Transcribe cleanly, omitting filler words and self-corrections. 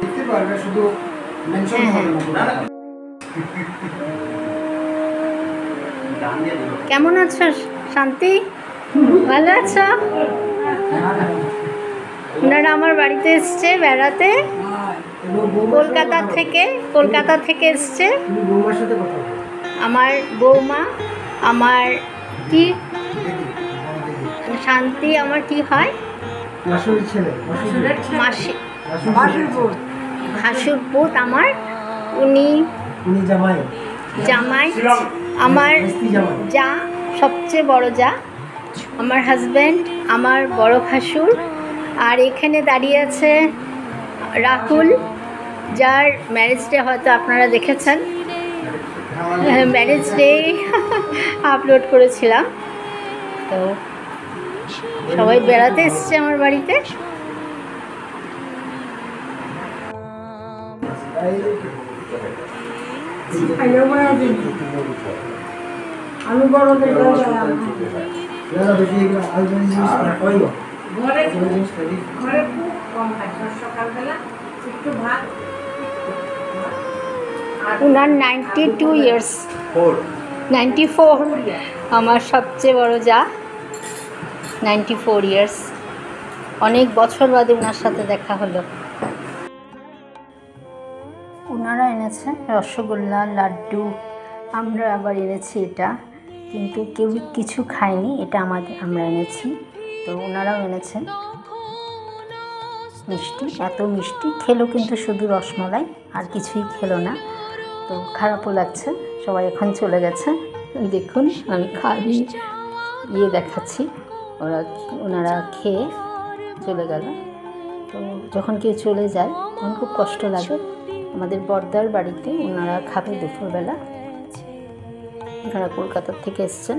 দেখতে পারবে, শুধু মেনশন হবে না। কেমন আছো শান্তি? ভালো আছো? ওনারা আমার বাড়িতে এসছে বেড়াতে, কলকাতা থেকে এসছে। আমার বৌমা, আমার কি শান্তি, আমার কি হয় মাসি, ভাসুর পুত আমার, উনি জামাই, আমার যা সবচেয়ে বড় যা, আমার হাজব্যান্ড, আমার বড় ভাসুর। আর এখানে দাঁড়িয়ে আছে রাহুল, যার ম্যারেজ ডে হয়তো আপনারা দেখেছেন, ম্যারেজ ডে আপলোড করেছিলাম। তো সবাই বেড়াতে এসছে আমার বাড়িতে। আমি বড় উনার 92 ইয়ার্স, 94, আমার সবচেয়ে বড় যা 94 ইয়ার্স। অনেক বছর বাদে ওনার সাথে দেখা হলো। ওনারা এনেছে রসগোল্লা, লাড্ডু, আমরা আবার এনেছি এটা, কিন্তু কেউ কিছু খায়নি, এটা আমরা এনেছি। তো ওনারাও এনেছেন মিষ্টি, এত মিষ্টি খেলো কিন্তু শুধু রসমালাই, আর কিছুই খেলো না। তো খারাপও লাগছে, সবাই এখন চলে গেছে। দেখুন আমি খালি দেখাচ্ছি, ওনারা খেয়ে চলে গেল। তো যখন কেউ চলে যায় তখন খুব কষ্ট লাগে। আমাদের বর্দার বাড়িতে ওনারা খাবে দুপুরবেলা, ওনারা কলকাতা থেকে এসছেন।